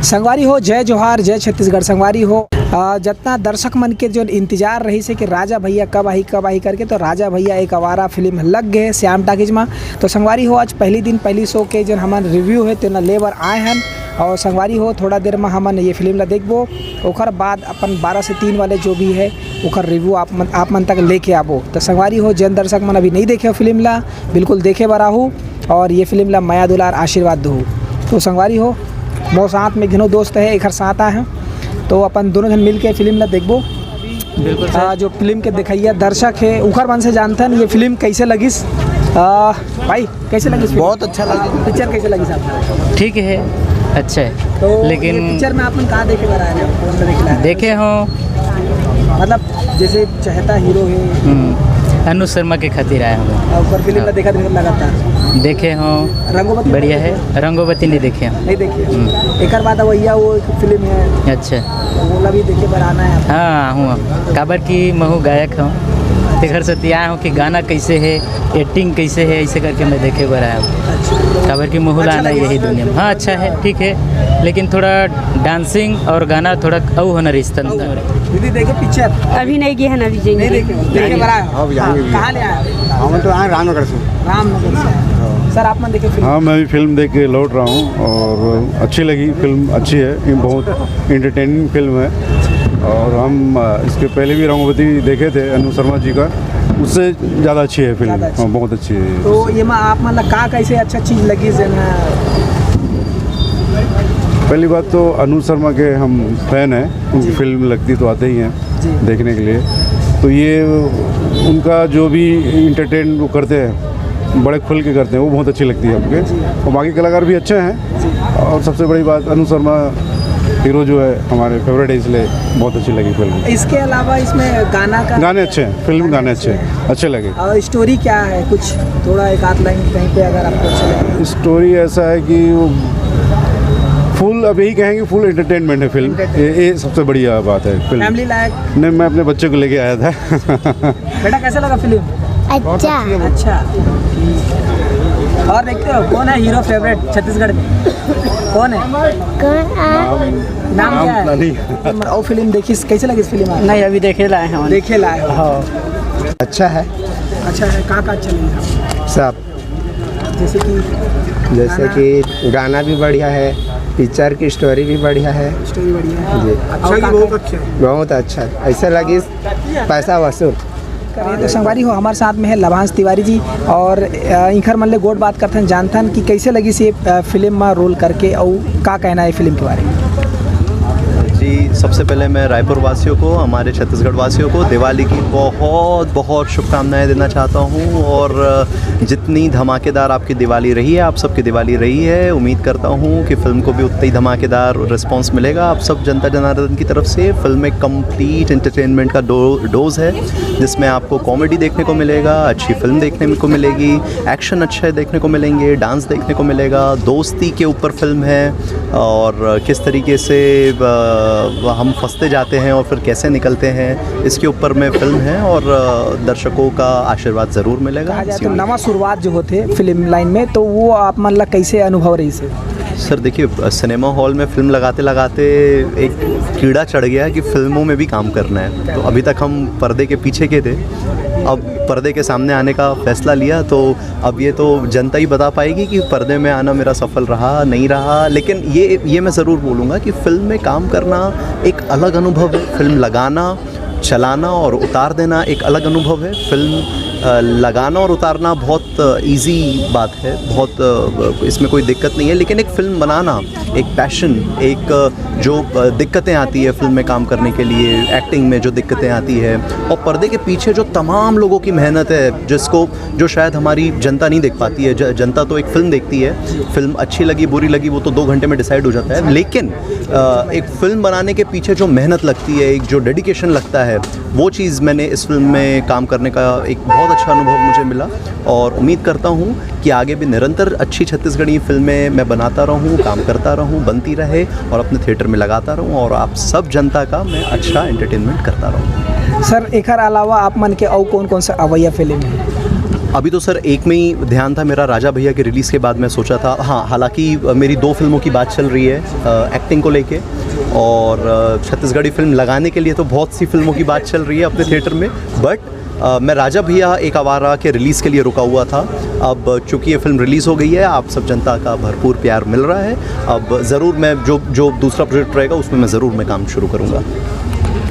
संगवारी हो जय जोहार जय छत्तीसगढ़। संगवारी हो जितना दर्शक मन के जो इंतजार रही से कि राजा भैया कब आई करके, तो राजा भैया एक आवारा फिल्म लग गए श्याम टाकीज में। तो संगवारी हो आज पहली दिन पहली शो के जो हमारे रिव्यू है तो लेबर आए हैं और संगवारी हो थोड़ा देर में हमन ये फिल्म ला देखबो, ओकर बाद अपन 12 से 3 वाले जो भी है ओकर रिव्यू आप मन तक लेके आबो। तो संगवारी हो जन दर्शक मन अभी नहीं देखे फिल्म ला बिल्कुल देखे बर आहू और ये फिल्म ला माया दुलार आशीर्वाद दो। तो संगवारी हो मोर साथ में घिनो दोस्त है एक साथ आए हैं, तो अपन दोनों जन मिल के फिल्म ला देखबो। बिल्कुल जो फिल्म के दिखाइया दर्शक है उखर मन से जानते हैं ये फिल्म कैसे लगिस। भाई कैसे लगिस? बहुत अच्छा लगा। पिक्चर कैसे लगी साहब? ठीक है, अच्छा है। तो लेकिन पिक्चर में आप कहाँ देखे बर आए हैं? कौन सा देखे? देखे हो मतलब जैसे चहता हीरो है अनु शर्मा के खातिर आए हम। और फिल्म ला देखा लगातार देखे हो रंगोवती बढ़िया है। रंगोवती नहीं देखे हम। नहीं देखे। एक बाद वैया वो एक फिल्म है अच्छा वो ला भी देखे बर आना है। हाँ हूँ काबर की महू गायक हूँ ते घर से आया हूँ कि गाना कैसे है एक्टिंग कैसे है ऐसे करके मैं देखे बर आया हूँ। काबर की महू लाना यही दुनिया में। हाँ अच्छा है ठीक है, लेकिन थोड़ा डांसिंग और गाना थोड़ा औ होना रिश्ता। दीदी देखे पिक्चर? अभी नहीं गए हैं, अभी नहीं देखे बर आए। कहाँ ले आए? हम तो आए रामनगर से। रामनगर से। सर आप मन देखे फिल्म? हाँ मैं भी फिल्म देख के लौट रहा हूँ और अच्छी लगी फिल्म। अच्छी है, ये बहुत इंटरटेनिंग फिल्म है। और हम इसके पहले भी रंगोवती देखे थे अनु शर्मा जी का, उससे ज़्यादा अच्छी है फिल्म। हाँ बहुत अच्छी है। तो ये में आप मतलब का कैसे अच्छा चीज़ लगी जना? पहली बात तो अनु शर्मा के हम फैन हैं, उनकी फिल्म लगती तो आते ही हैं देखने के लिए। तो ये उनका जो भी इंटरटेन वो करते हैं बड़े खुल के करते हैं, वो बहुत अच्छी लगती है हमके। और बाकी कलाकार भी अच्छे हैं और सबसे बड़ी बात अनु शर्मा हीरो जो है हमारे फेवरेट है, इसलिए बहुत अच्छी लगी फिल्म। इसके अलावा इसमें गाने अच्छे हैं, फिल्म गाने अच्छे लगे। और स्टोरी क्या है? कुछ थोड़ा एक आध लाइन कहीं पे अगर आपको अच्छा लगे। स्टोरी ऐसा है कि फुल अब यही कहेंगे फुल एंटरटेनमेंट है फिल्म। ये सबसे बढ़िया बात है फिल्म। फैमिली लायक? नहीं मैं अपने बच्चे को लेके आया था। बेटा कैसा लगा फिल्म? अच्छा। और देखते हो कौन है हीरो फेवरेट छत्तीसगढ़ में? कौन है? नाम क्या है? और फिल्म देखी कैसे लगी इस फिल्म? नहीं अभी देखे लाए हैं। देखे लाए हो? अच्छा है। अच्छा है। का अच्छा लगा? सब जैसे कि गाना भी बढ़िया है, पिक्चर की स्टोरी भी बढ़िया है। स्टोरी बढ़िया है जी। अच्छा बहुत अच्छा ऐसा लगी पैसा वसूल। तो संगवारी हो हमारे साथ में है लभांश तिवारी जी और इंखर मन ले गोट बात करते हैं जानते हैं कि कैसे लगी से फिल्म में रोल करके और का कहना है फिल्म के बारे में। जी सबसे पहले मैं रायपुर वासियों को, हमारे छत्तीसगढ़ वासियों को दिवाली की बहुत बहुत शुभकामनाएं देना चाहता हूं। और जितनी धमाकेदार आपकी दिवाली रही है, आप सबकी दिवाली रही है, उम्मीद करता हूं कि फ़िल्म को भी उतना ही धमाकेदार रिस्पांस मिलेगा आप सब जनता जनार्दन की तरफ से। फिल्म एक कंप्लीट एंटरटेनमेंट का डोज है जिसमें आपको कॉमेडी देखने को मिलेगा, अच्छी फिल्म देखने को मिलेगी, एक्शन अच्छे देखने को मिलेंगे, डांस देखने को मिलेगा, दोस्ती के ऊपर फिल्म है और किस तरीके से हम फंसते जाते हैं और फिर कैसे निकलते हैं इसके ऊपर में फिल्म है और दर्शकों का आशीर्वाद ज़रूर मिलेगा। तो नवा शुरुआत जो होते फिल्म लाइन में, तो वो आप मतलब कैसे अनुभव रही से? सर देखिए सिनेमा हॉल में फ़िल्म लगाते लगाते एक कीड़ा चढ़ गया कि फ़िल्मों में भी काम करना है। तो अभी तक हम पर्दे के पीछे के थे, अब पर्दे के सामने आने का फ़ैसला लिया, तो अब ये तो जनता ही बता पाएगी कि पर्दे में आना मेरा सफल रहा नहीं रहा। लेकिन ये मैं ज़रूर बोलूँगा कि फ़िल्म में काम करना एक अलग अनुभव है। फ़िल्म लगाना, चलाना और उतार देना एक अलग अनुभव है। फिल्म लगाना और उतारना बहुत इजी बात है, बहुत इसमें कोई दिक्कत नहीं है। लेकिन एक फ़िल्म बनाना एक पैशन, एक जो दिक्कतें आती है फिल्म में काम करने के लिए, एक्टिंग में जो दिक्कतें आती है और पर्दे के पीछे जो तमाम लोगों की मेहनत है जो शायद हमारी जनता नहीं देख पाती है। जनता तो एक फ़िल्म देखती है, फिल्म अच्छी लगी बुरी लगी वो तो 2 घंटे में डिसाइड हो जाता है। लेकिन एक फ़िल्म बनाने के पीछे जो मेहनत लगती है, एक जो डेडिकेशन लगता है, वो चीज़ मैंने इस फिल्म में काम करने का एक बहुत अच्छा अनुभव मुझे मिला। और उम्मीद करता हूँ कि आगे भी निरंतर अच्छी छत्तीसगढ़ी फिल्में मैं बनाता रहूँ, काम करता रहूँ, बनती रहे और अपने थिएटर में लगाता रहूँ और आप सब जनता का मैं अच्छा एंटरटेनमेंट करता रहूँ। सर एक अलावा आप मन के और कौन कौन सा अवैया फिल्म है? अभी तो सर एक में ही ध्यान था मेरा, राजा भैया के रिलीज़ के बाद मैं सोचा था, हाँ हालांकि मेरी 2 फिल्मों की बात चल रही है एक्टिंग को लेके, और छत्तीसगढ़ी फिल्म लगाने के लिए तो बहुत सी फिल्मों की बात चल रही है अपने थिएटर में, बट मैं राजा भैया एक आवारा के रिलीज़ के लिए रुका हुआ था। अब चूँकि ये फिल्म रिलीज़ हो गई है, आप सब जनता का भरपूर प्यार मिल रहा है, अब ज़रूर मैं जो दूसरा प्रोजेक्ट रहेगा उसमें मैं ज़रूर मैं काम शुरू करूँगा।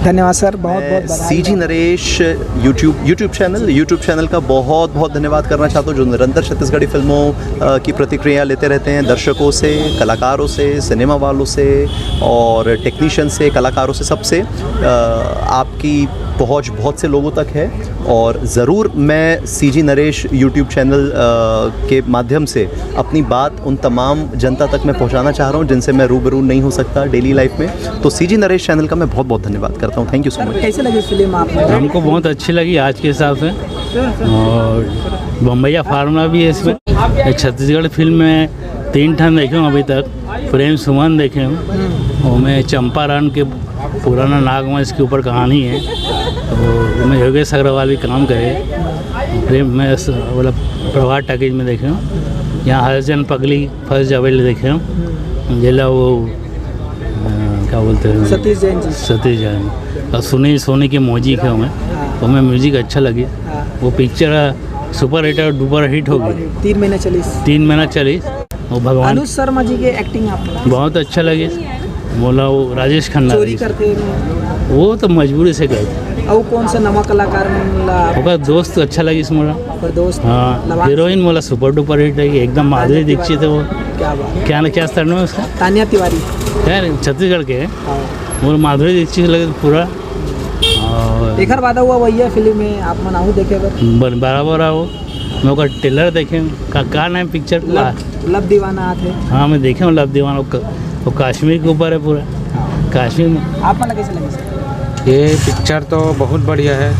धन्यवाद सर, बहुत बहुत बधाई। सीजी नरेश यूट्यूब चैनल का बहुत बहुत धन्यवाद करना चाहता हूँ, जो निरंतर छत्तीसगढ़ी फिल्मों की प्रतिक्रिया लेते रहते हैं, दर्शकों से, कलाकारों से, सिनेमा वालों से और टेक्नीशियन से, कलाकारों से, सबसे आपकी पहुँच बहुत से लोगों तक है, और ज़रूर मैं सीजी नरेश यूट्यूब चैनल के माध्यम से अपनी बात उन तमाम जनता तक मैं पहुंचाना चाह रहा हूं जिनसे मैं रूबरू नहीं हो सकता डेली लाइफ में। तो सीजी नरेश चैनल का मैं बहुत बहुत धन्यवाद करता हूं। Thank you so much. कैसे लगी फिल्म आपको? हमको बहुत अच्छी लगी आज के हिसाब से, और बम्बैया फार्मूला भी है इसमें। एक छत्तीसगढ़ फिल्म में 3 ठन देखे हूँ अभी तक। प्रेम सुमन देखे हूँ, और मैं चंपारण के पुराना नागवंश के ऊपर कहानी है, तो मैं योगेश अग्रवाल भी काम करे। प्रेम में मतलब प्रभात टैकेज में देखे हूँ। यहाँ हरिजन पगली फर्स्ट जवेल देखे हूँ, जिला वो क्या बोलते हैं, सतीश जैन और सुनील सोनी के मौजी के मैं, तो मैं म्यूजिक अच्छा लगी। वो पिक्चर सुपर हिट और डुपर हिट हो गई, 3 महीने चली। 3 महीना चली। वो भगवान अनुज शर्मा जी की एक्टिंग आपको बहुत अच्छा लगी। बोला वो राजेश खन्ना चोरी करते वो तो मजबूरी से गए। और कौन सा नवा कलाकार होगा दोस्त अच्छा लगी इसमें। पर दोस्त हाँ, हीरोइन बोला सुपर डुपर हिट है एकदम। माधुरी दीक्षित है वो, क्या बात, क्या स्तर में उसका, तानिया तिवारी क्या छत्तीसगढ़ के वो माधुरी दीक्षित लगे पूरा। और देखर वादा हुआ वही है फिल्म में आप मनाऊ देखे बराबर आओ। मैं उसका टेलर देखे का नाम पिक्चर लब दीवाना आते। हाँ मैं देखे हूँ लब दीवाना। वो कश्मीर के ऊपर है पूरा, कश्मीर में। आप मतलब कैसे लगे? ये पिक्चर तो बहुत बढ़िया है,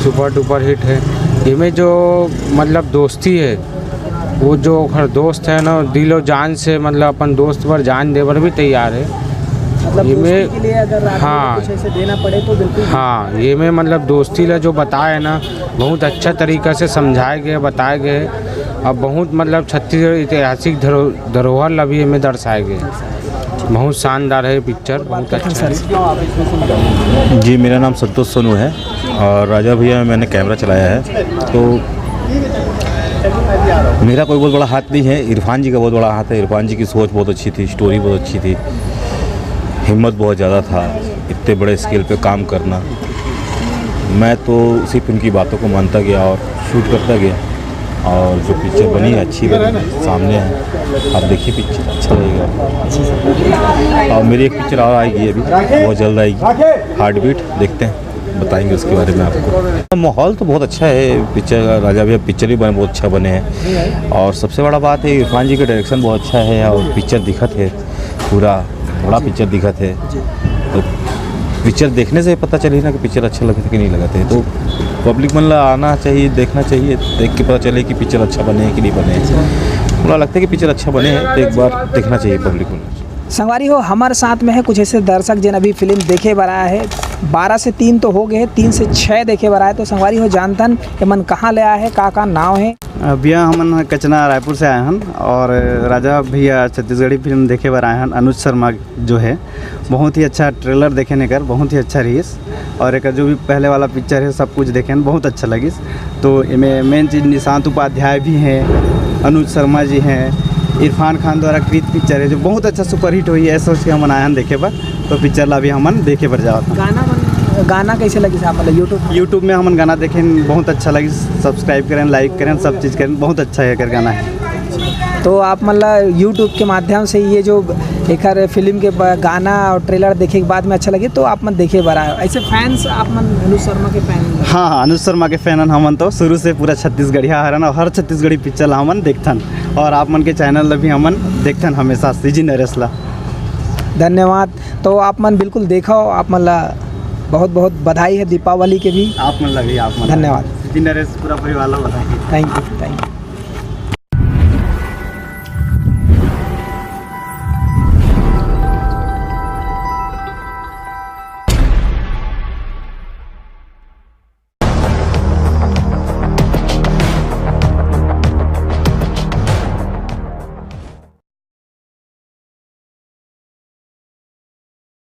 सुपर डुपर हिट है। इसमें जो मतलब दोस्ती है, वो जो हर दोस्त है ना, दिलो जान से मतलब अपन दोस्त पर जान देवर भी तैयार है। मतलब ये दोस्ती में के लिए अगर हाँ कुछ ऐसे देना पड़े तो बिल्कुल। हाँ, ये में मतलब दोस्ती ला जो बताए ना, बहुत अच्छा तरीक़ा से समझाए गए, बताए गए। अब बहुत मतलब छत्तीसगढ़ ऐतिहासिक धरोहर ला भी इसमें दर्शाए गए। बहुत शानदार है पिक्चर, बहुत अच्छा है। जी मेरा नाम संतोष सोनू है, और राजा भैया में मैंने कैमरा चलाया है। तो मेरा कोई बहुत बड़ा हाथ नहीं है, इरफान जी का बहुत बड़ा हाथ है। इरफान जी की सोच बहुत अच्छी थी, स्टोरी बहुत अच्छी थी, हिम्मत बहुत ज़्यादा था इतने बड़े स्केल पे काम करना। मैं तो सिर्फ उनकी बातों को मानता गया और शूट करता गया, और जो पिक्चर बनी है अच्छी बनी, सामने है, आप देखिए पिक्चर अच्छा लगेगा। और मेरी एक पिक्चर और आएगी अभी, बहुत जल्द आएगी, हार्ट बीट, देखते हैं, बताएंगे उसके बारे में आपको। माहौल तो बहुत अच्छा है पिक्चर का। राजा भैया पिक्चर भी बहुत अच्छा बने हैं, और सबसे बड़ा बात है इरफान जी का डायरेक्शन बहुत अच्छा है, और पिक्चर दिखत है पूरा बड़ा पिक्चर दिखत है। तो पिक्चर देखने से पता चले ना कि पिक्चर अच्छा लगे कि नहीं लगते। तो पब्लिक मन आना चाहिए, देखना चाहिए, देख के पता चले कि पिक्चर अच्छा बने है कि नहीं बने हैं। मुझे लगता है कि पिक्चर अच्छा बने हैं तो एक बार देखना चाहिए पब्लिक को। संगवारी हो हमारे साथ में है कुछ ऐसे दर्शक जिन अभी फिल्म देखे बर आया है। 12 से 3 तो हो गए, 3 से 6 देखे बर आए। तो संगवारी हो जानतन कि मन कहाँ ले आया है, का नाम है? भैया हमन कचना रायपुर से आए हैं, और राजा भैया छत्तीसगढ़ी फिल्म देखे बर आए हैं। अनुज शर्मा जो है बहुत ही अच्छा ट्रेलर देखे कर, बहुत ही अच्छा रहीस, और एक जो भी पहले वाला पिक्चर है सब कुछ देखे बहुत अच्छा लगिस। तो इनमें मेन चीज़ निशांत उपाध्याय भी हैं, अनुज शर्मा जी हैं, इरफान खान द्वारा कृत पिक्चर है जो बहुत अच्छा सुपर हिट हुई है। ऐसा सोच के हमन आए हैं देखे पर, तो पिक्चर ला भी हमन देखे पर जाओ। गाना कैसे लगी आप मतलब यूट्यूब में हमन गाना देखें, बहुत अच्छा लगी। सब्सक्राइब करें, लाइक करें, सब चीज़ करें, बहुत अच्छा है कर गाना है। तो आप मतलब यूट्यूब के माध्यम से ये जो एक फिल्म के गाना और ट्रेलर देखे के बाद में अच्छा लगे तो आप मन देखे बरा ऐसे फैंस आप मन अनुज शर्मा के फैन? हाँ, अनुज शर्मा के फैन हमन तो शुरू से पूरा छत्तीसगढ़िया हरन, और हर छत्तीसगढ़ी पिक्चर हमन देखथन, और आप मन के चैनल भी हमन देखथन हमेशा, सीजी नरेश ला। धन्यवाद। तो आप मन बिल्कुल देखो, आप मन ला बहुत बहुत बधाई है दीपावली के भी। आप मन लगी, आप मन धन्यवाद। सीजी नरेश पूरा परिवार ला बधाई। Thank you.